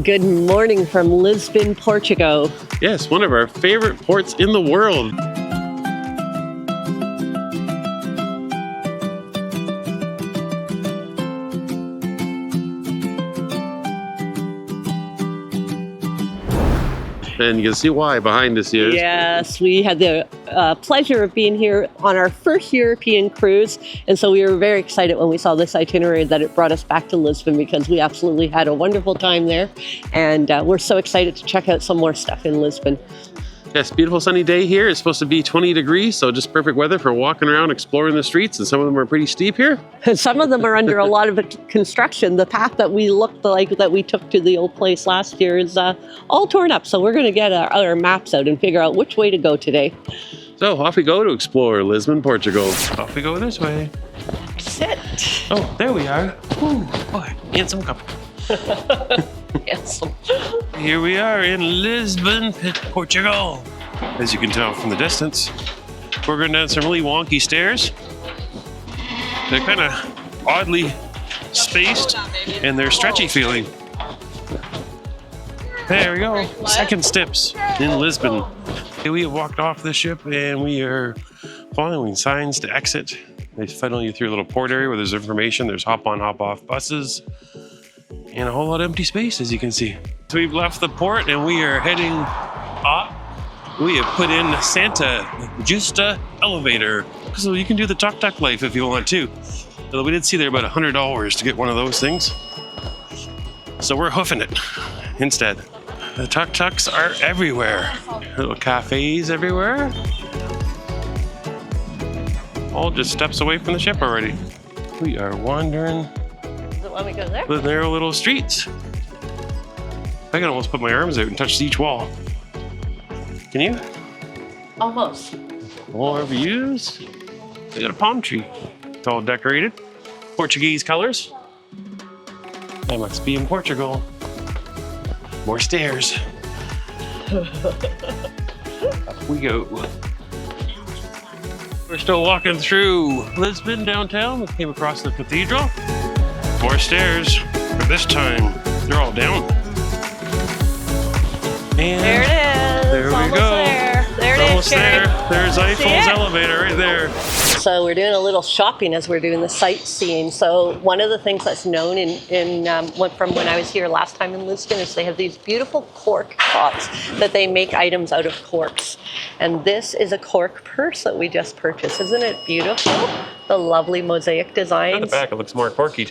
Good morning from Lisbon, Portugal. Yes, one of our favorite ports in the world. And you can see why behind us here. Yes, we had the pleasure of being here on our first European cruise. And so we were very excited when we saw this itinerary that it brought us back to Lisbon because we absolutely had a wonderful time there. And we're so excited to check out some more stuff in Lisbon. Yes, beautiful sunny day here. It's supposed to be 20 degrees, so just perfect weather for walking around, exploring the streets, and some of them are pretty steep here. Some of them are under a lot of construction. The path that we took to the old place last year is all torn up, so we're going to get our maps out and figure out which way to go today. So off we go to explore Lisbon, Portugal. Off we go this way. Sit. Oh, there we are. Ooh, boy, handsome couple. Handsome. Here we are in Lisbon, Portugal. As you can tell from the distance, we're going down some really wonky stairs. They're kind of oddly spaced and they're stretchy feeling. There we go. Second steps in Lisbon. We have walked off the ship and we are following signs to exit. They funnel you through a little port area where there's information. There's hop on, hop off buses. And a whole lot of empty space, as you can see. So we've left the port and we are heading up. We have put in Santa Justa elevator. So you can do the tuk-tuk life if you want to. Although we did see there about $100 to get one of those things. So we're hoofing it instead. The tuk-tuks are everywhere. Little cafes everywhere. All just steps away from the ship already. We are wandering Let me go there. the narrow little streets. I can almost put my arms out and touch each wall. Can you? Almost. More views. We got a palm tree. It's all decorated. Portuguese colors. I must be in Portugal. More stairs. Up we go. We're still walking through Lisbon downtown. We came across the cathedral. More stairs, but this time they're all down. And There it is. there we Almost go. There, there it is. Almost Sherry. there. There's Eiffel's elevator right there. So we're doing a little shopping as we're doing the sightseeing. So one of the things that's known from when I was here last time in Lisbon is they have these beautiful cork shops that they make items out of corks. And this is a cork purse that we just purchased. Isn't it beautiful? The lovely mosaic designs. On the back, it looks more corky.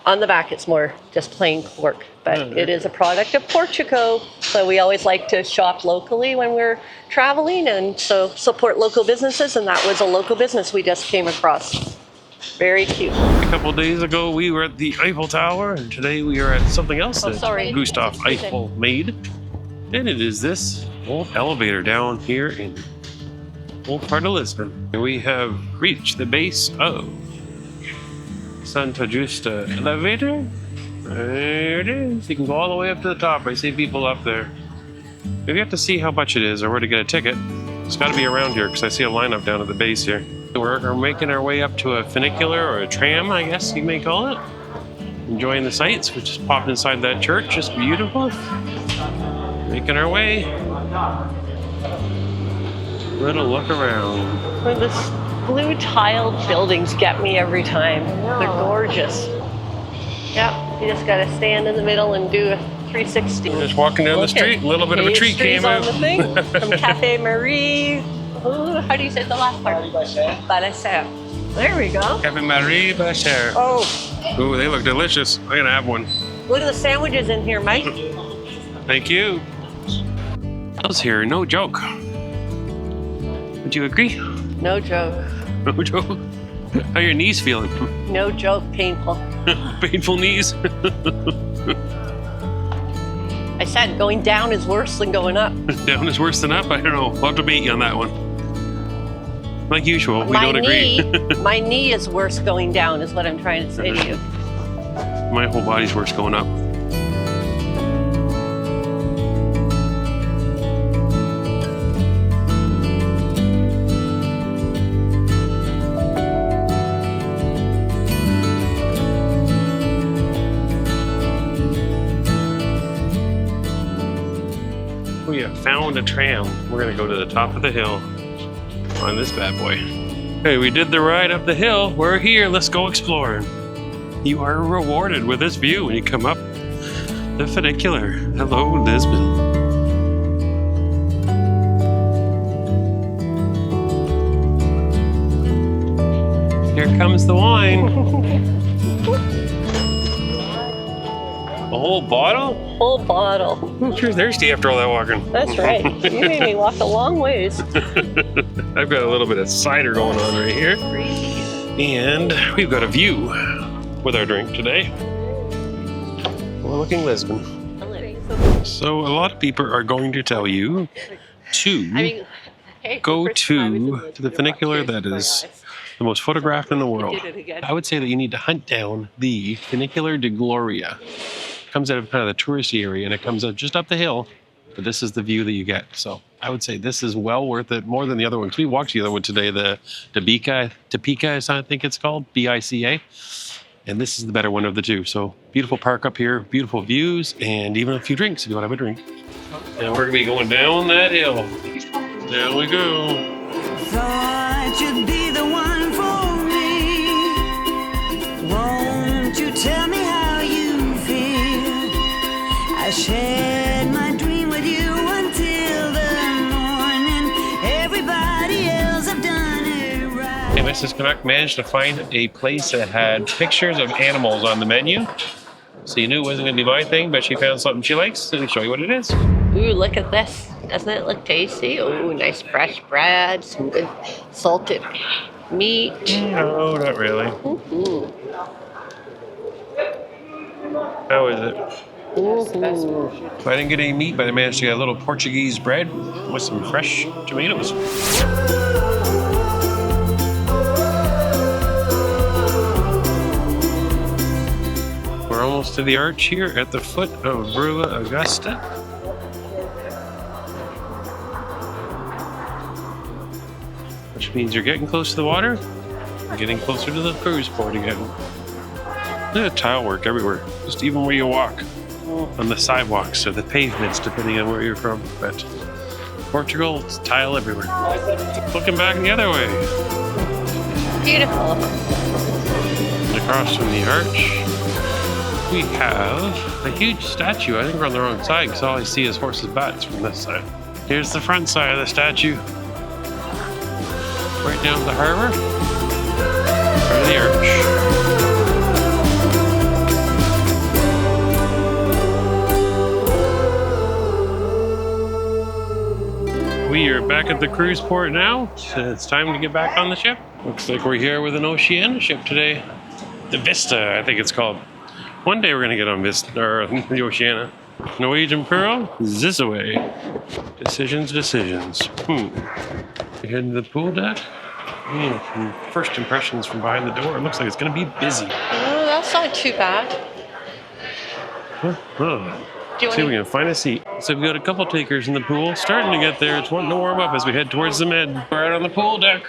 On the back, it's more just plain cork, but it is a product of Portugal. So we always like to shop locally when we're traveling and so support local businesses. And that was a local business we just came across. Very cute. A couple days ago, we were at the Eiffel Tower, and today we are at something else that Gustav Eiffel made. And it is this old elevator down here in old part of Lisbon. And we have reached the base of Santa Justa elevator. There it is. You can go all the way up to the top. I see people up there. If you have to see how much it is or where to get a ticket, it's got to be around here because I see a lineup down at the base here. We're making our way up to a funicular or a tram, I guess you may call it. Enjoying the sights. We just popped inside that church. Just beautiful. Making our way. Little look around. Well, this blue tiled buildings get me every time. They're gorgeous. Yep, you just gotta stand in the middle and do a 360. Just walking down the street, a little bit of a tree came on out. the thing from Cafe Marie. Ooh, how do you say the last part? Balacer. There we go. Cafe Marie Bacher. Oh, Ooh, they look delicious. I'm gonna have one. look at the sandwiches in here, Mike. Thank you. Those here, no joke. Would you agree? No joke. No joke. How are your knees feeling? No joke, painful. Painful knees. I said going down is worse than going up. Down is worse than up. I don't know. I'll have to debate you on that one. Like usual, we don't agree. My knee is worse going down, is what I'm trying to say to you. My whole body's worse going up. we have found a tram. We're gonna go to the top of the hill on this bad boy. Okay, we did the ride up the hill. We're here, let's go exploring. You are rewarded with this view when you come up the funicular. Hello, Lisbon. Here comes the wine. A whole bottle? Whole bottle. I'm sure thirsty after all that walking. That's right. You made me walk a long ways. I've got a little bit of cider going on right here. And we've got a view with our drink today. Overlooking Lisbon. So a lot of people are going to tell you to go to the funicular that is the most photographed in the world. I would say that you need to hunt down the Funicular de Gloria. It comes out of kind of the touristy area and it comes up just up the hill, but this is the view that you get. So I would say this is well worth it, more than the other ones. We walked the other one today, the Topeka, I think it's called, B-I-C-A. And this is the better one of the two. So beautiful park up here, beautiful views, and even a few drinks if you want to have a drink. And we're gonna be going down that hill. There we go. Thought you'd be the one for me. Won't you tell me how you feel? I shared my dream with you until the morning. Everybody else have done it right. Okay, Mrs. Canuck managed to find a place that had pictures of animals on the menu. So you knew it wasn't gonna be my thing, but she found something she likes, so let me show you what it is. Ooh, look at this. Doesn't it look tasty? Ooh, nice fresh bread, some good salted meat. No, not really. Mm-hmm. How is it? Mm-hmm. So I didn't get any meat, but I managed to get a little Portuguese bread with some fresh tomatoes. We're almost to the arch here at the foot of Rua Augusta. Which means you're getting close to the water, and getting closer to the cruise port again. There's tile work everywhere, just even where you walk, on the sidewalks or the pavements, depending on where you're from. But Portugal, it's tile everywhere. Looking back the other way. Beautiful. Across from the arch, we have a huge statue. I think we're on the wrong side because all I see is horses' butts from this side. Here's the front side of the statue. Right down the harbor, part of the arch. We are back at the cruise port now, so it's time to get back on the ship. Looks like we're here with an Oceania ship today. The Vista, I think it's called. One day we're gonna get on Vista, or the Oceania. Norwegian Pearl, Sailaway. Decisions. We're heading to the pool deck. Some first impressions from behind the door. It looks like it's gonna be busy. Oh, that's not too bad. Do you see if we can find a seat. So we've got a couple takers in the pool. Starting to get there. It's wanting to warm up as we head towards the mid. We're out on the pool deck.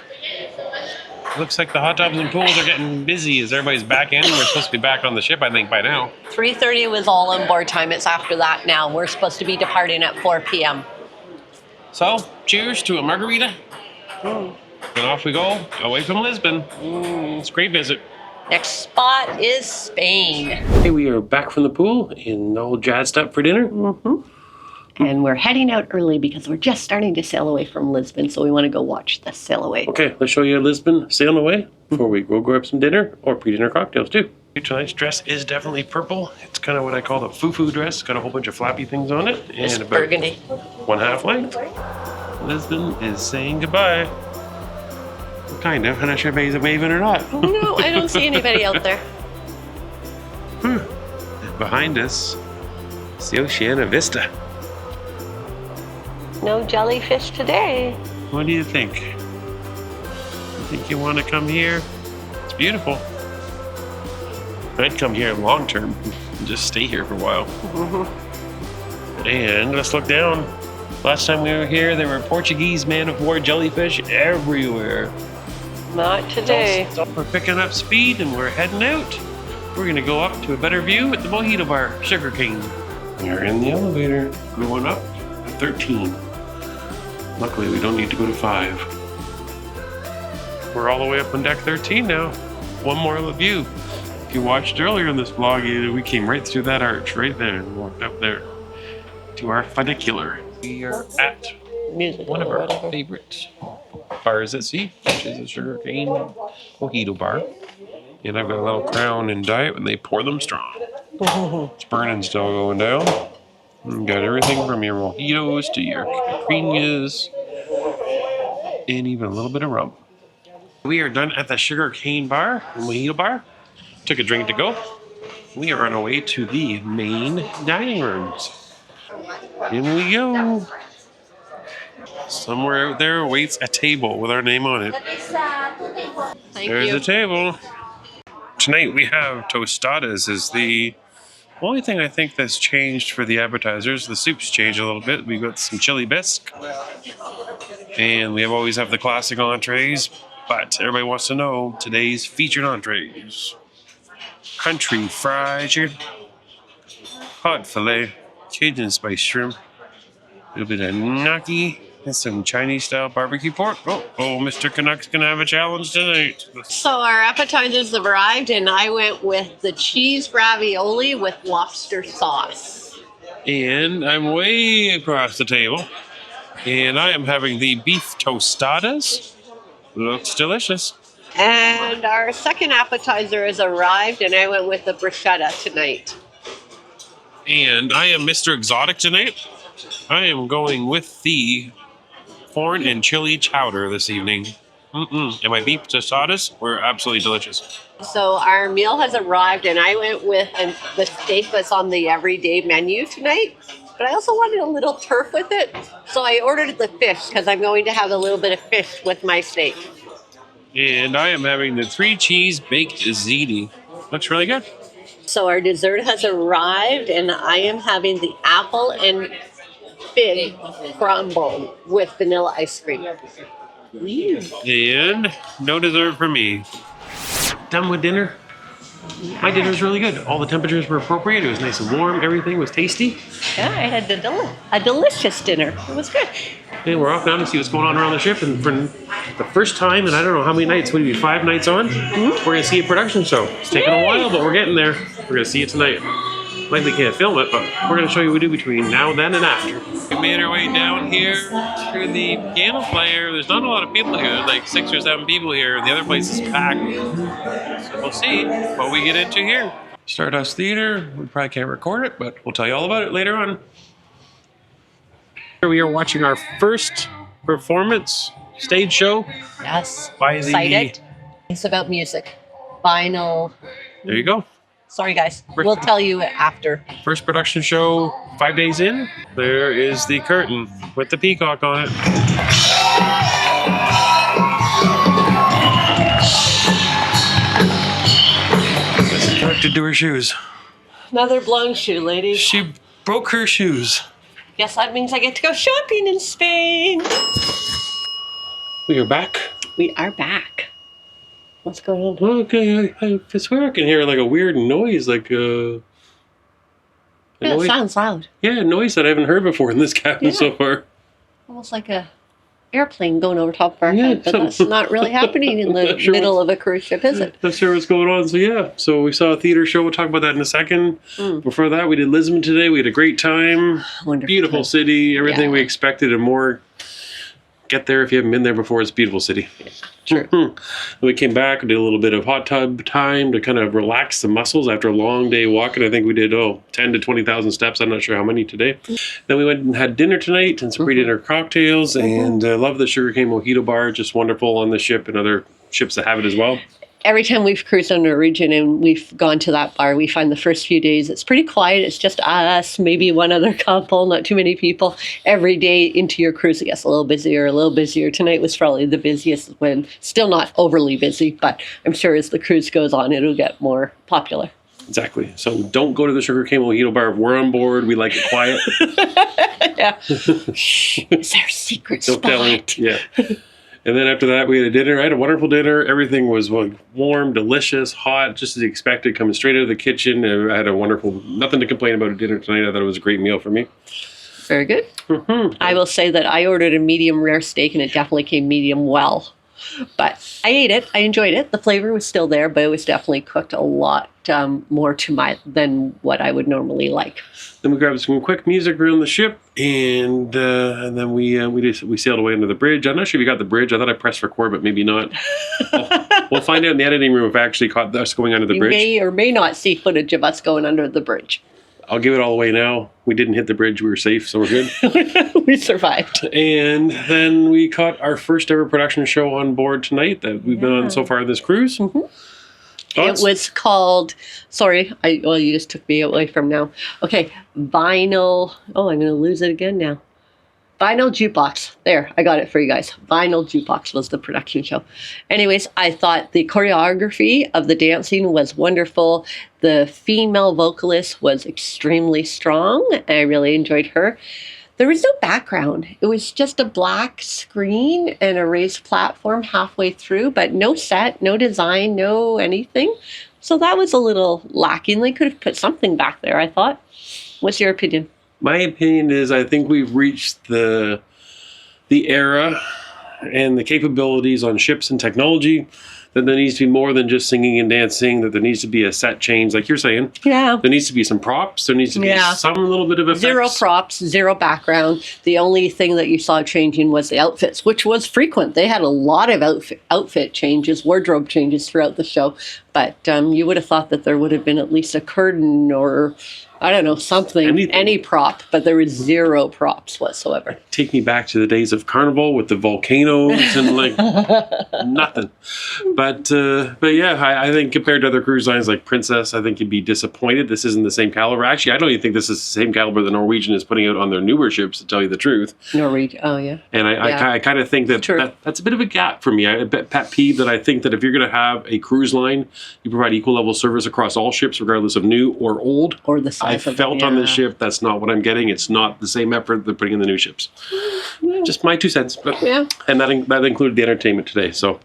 Looks like the hot tubs and pools are getting busy as everybody's back in. We're supposed to be back on the ship, I think, by now. 3:30 was all on board time. It's after that now. We're supposed to be departing at 4 p.m. So, cheers to a margarita. And off we go, away from Lisbon. It's a great visit. Next spot is Spain. Hey, we are back from the pool and all jazzed up for dinner. And we're heading out early because we're just starting to sail away from Lisbon, so we want to go watch the sail away. Okay, let's show you Lisbon sailing away before we go grab some dinner or pre-dinner cocktails too. Tonight's dress is definitely purple. It's kind of what I call the foo-foo dress. It's got a whole bunch of flappy things on it. It's And about burgundy. 1/2 length. Lisbon is saying goodbye. Kind of. I'm not sure if he's waving or not. No, I don't see anybody out there. Behind us, it's the Oceania Vista. No jellyfish today. What do you think? You think you want to come here? It's beautiful. I'd come here long term and just stay here for a while. And let's look down. Last time we were here, there were Portuguese man-of-war jellyfish everywhere. Not today. We're picking up speed and we're heading out. We're gonna go up to a better view at the Mojito bar, Sugar King. We're in the elevator, going up 13. Luckily, we don't need to go to 5. We're all the way up on deck 13 now. One more view. If you watched earlier in this vlog, we came right through that arch right there and walked up there to our funicular. We are at one of our favorite bars at sea, which is a sugarcane mojito bar. And I've got a little Crown and Diet when they pour them strong. It's burning still going down. You got everything from your mojitos to your caipirinhas and even a little bit of rum. We are done at the sugarcane bar, the mojito bar. Took a drink to go. We are on our way to the main dining rooms. In we go. Somewhere out there waits a table with our name on it. There's the table. Tonight we have tostadas as the only thing I think that's changed for the appetizers. The soup's changed a little bit. We've got some chili bisque. And we always have the classic entrees. But everybody wants to know today's featured entrees. Country fried chicken, cod fillet, Cajun spice shrimp, a little bit of gnocchi, and some Chinese style barbecue pork. Oh, Mr. Canucks gonna have a challenge tonight. So our appetizers have arrived, and I went with the cheese ravioli with lobster sauce. And I'm way across the table, and I am having the beef tostadas. Looks delicious. And our second appetizer has arrived, and I went with the bruschetta tonight. And I am Mr. Exotic tonight. I am going with the corn and chili chowder this evening. And my beef tostadas were absolutely delicious. So our meal has arrived, and I went with the steak that's on the everyday menu tonight. But I also wanted a little turf with it, so I ordered the fish because I'm going to have a little bit of fish with my steak. And I am having the 3-cheese baked ziti. Looks really good. So our dessert has arrived, and I am having the apple and fig crumble with vanilla ice cream. And no dessert for me. Done with dinner. My dinner was really good. All the temperatures were appropriate. It was nice and warm. Everything was tasty. Yeah, I had a delicious dinner. It was good. And we're off now to see what's going on around the ship. And for the first time, and I don't know how many nights, would it be 5 nights on? We're going to see a production show. It's taking a while, but we're getting there. We're going to see it tonight. Likely can't film it, but we're going to show you what we do between now, then, and after. We made our way down here to the piano player. There's not a lot of people here. There's like 6 or 7 people here, and the other place is packed. So we'll see what we get into here. Stardust Theater. We probably can't record it, but we'll tell you all about it later on. Here we are watching our first performance stage show. Yes. By the... Excited. It's about music. Vinyl. There you go. Sorry, guys. We'll tell you after. First production show 5 days in. There is the curtain with the peacock on it. It's attracted to her shoes. Another blown shoe, ladies. She broke her shoes. Guess that means I get to go shopping in Spain. We are back. We are back. What's going on? Okay, I swear I can hear like a weird noise, like It sounds loud. Yeah, a noise that I haven't heard before in this cabin so far. Almost like a airplane going over top of our head, but that's not really happening in the middle of a cruise ship, is it? Not sure what's going on. So we saw a theater show. We'll talk about that in a second. Before that, we did Lisbon today. We had a great time. Wonderful. Beautiful city. Everything we expected and more. Get there if you haven't been there before. It's a beautiful city. True. We came back. We did a little bit of hot tub time to kind of relax the muscles after a long day walking. I think we did 10 to 20,000 steps. I'm not sure how many today. Then we went and had dinner tonight and some pre-dinner cocktails. And love the sugarcane mojito bar. Just wonderful on the ship and other ships that have it as well. Every time we've cruised on Norwegian and we've gone to that bar, we find the first few days it's pretty quiet. It's just us, maybe one other couple, not too many people. Every day into your cruise, it gets a little busier. Tonight was probably the busiest when still not overly busy, but I'm sure as the cruise goes on, it'll get more popular. Exactly. So don't go to the sugarcane mojito bar. We're on board. We like it quiet. Yeah. Shh, it's our secret spot. Don't tell me. Yeah. And then after that, we had a dinner. I had a wonderful dinner. Everything was warm, delicious, hot, just as expected, coming straight out of the kitchen. I had a wonderful, nothing to complain about a dinner tonight. I thought it was a great meal for me. Very good. Mhm. I will say that I ordered a medium rare steak and it definitely came medium well. But I ate it. I enjoyed it. The flavor was still there, but it was definitely cooked a lot more than what I would normally like. Then we grabbed some quick music around the ship, and then we sailed away under the bridge. I'm not sure if you got the bridge. I thought I pressed record, but maybe not. We'll find out in the editing room if I actually caught us going under the You bridge. may or may not see footage of us going under the bridge. I'll give it all away now. We didn't hit the bridge. We were safe, so we're good. We survived. And then we caught our first ever production show on board tonight that we've been on so far this cruise. Mm-hmm. Thoughts? It was called, you just took me away from now. Okay, Vinyl, I'm going to lose it again now. Vinyl Jukebox. There, I got it for you guys. Vinyl Jukebox was the production show. Anyways, I thought the choreography of the dancing was wonderful. The female vocalist was extremely strong. I really enjoyed her. There was no background. It was just a black screen and a raised platform halfway through, but no set, no design, no anything. So that was a little lacking. They could have put something back there, I thought. What's your opinion? My opinion is I think we've reached the era and the capabilities on ships and technology that there needs to be more than just singing and dancing, that there needs to be a set change, like you're saying. Yeah. There needs to be some props. There needs to be some little bit of effects. Zero props, zero background. The only thing that you saw changing was the outfits, which was frequent. They had a lot of outfit changes, wardrobe changes throughout the show. But you would have thought that there would have been at least a curtain or, I don't know, something, any prop. But there was zero props whatsoever. Take me back to the days of Carnival with the volcanoes and like nothing. But yeah, I think compared to other cruise lines like Princess, I think you'd be disappointed. This isn't the same caliber. Actually, I don't even think this is the same caliber the Norwegian is putting out on their newer ships, to tell you the truth. Norwegian, oh yeah. And I kind of think that's a bit of a gap for me. A pet peeve that I think that if you're going to have a cruise line, you provide equal level service across all ships, regardless of new or old. Or the size I felt on this ship, that's not what I'm getting. It's not the same effort they're putting in the new ships. Yeah. Just my 2 cents. But, and that included the entertainment today. So,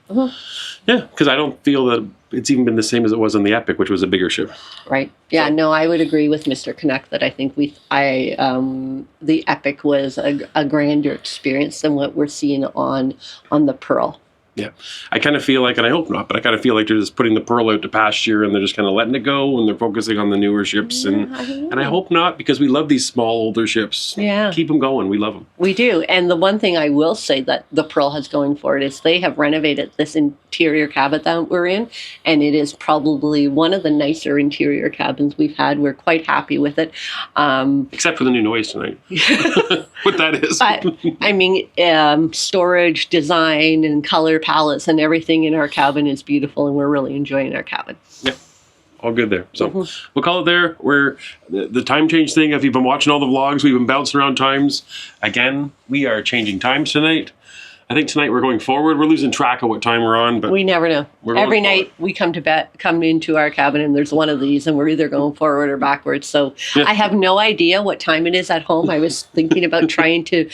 yeah, because I don't feel that it's even been the same as it was on the Epic, which was a bigger ship. Right. Yeah, no, I would agree with Mr. Canuck that I think the Epic was a grander experience than what we're seeing on the Pearl. Yeah, I kind of feel like, and I hope not, but I kind of feel like they're just putting the Pearl out to pasture and they're just kind of letting it go and they're focusing on the newer ships. And I hope not, because we love these small, older ships. Yeah. Keep them going. We love them. We do. And the one thing I will say that the Pearl has going for it is they have renovated this interior cabin that we're in. And it is probably one of the nicer interior cabins we've had. We're quite happy with it. Except for the new noise tonight. What that is. But, I mean, storage, design, and color palettes and everything in our cabin is beautiful, and we're really enjoying our cabin. Yeah, all good there. So we'll call it there. We're the time change thing. If you've been watching all the vlogs, we've been bouncing around times. Again, we are changing times tonight. I think tonight we're going forward. We're losing track of what time we're on, but we never know. Every night we come into our cabin and there's one of these, and we're either going forward or backwards. So I have no idea what time it is at home. I was thinking about trying to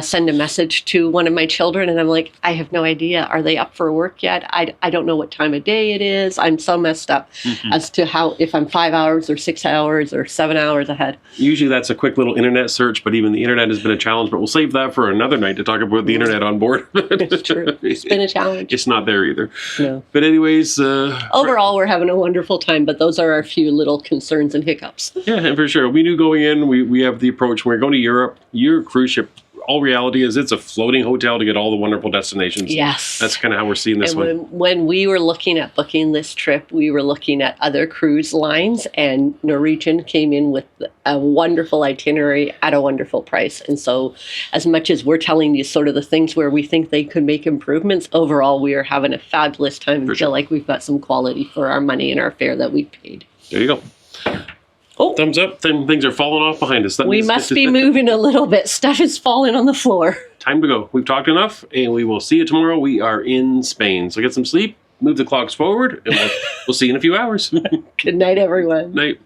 send a message to one of my children, and I'm like, I have no idea. Are they up for work yet? I don't know what time of day it is. I'm so messed up as to if I'm 5 hours or 6 hours or 7 hours ahead. Usually that's a quick little internet search, but even the internet has been a challenge. But we'll save that for another night to talk about the internet on board. It's true. It's been a challenge. It's not there either. No. But anyways, overall, we're having a wonderful time, but those are our few little concerns and hiccups. Yeah, and for sure. We knew going in, we have the approach when we're going to Europe, your cruise ship, all reality is it's a floating hotel to get all the wonderful destinations. Yes. That's kind of how we're seeing this one. When we were looking at booking this trip, we were looking at other cruise lines, and Norwegian came in with a wonderful itinerary at a wonderful price. And so as much as we're telling you sort of the things where we think they could make improvements, overall we are having a fabulous time and feel like we've got some quality for our money and our fare that we paid. There you go. Oh, thumbs up. Things are falling off behind us. We must be moving a little bit. Stuff is falling on the floor. Time to go. We've talked enough, and we will see you tomorrow. We are in Spain. So get some sleep, move the clocks forward, and we'll see you in a few hours. Good night, everyone. Night.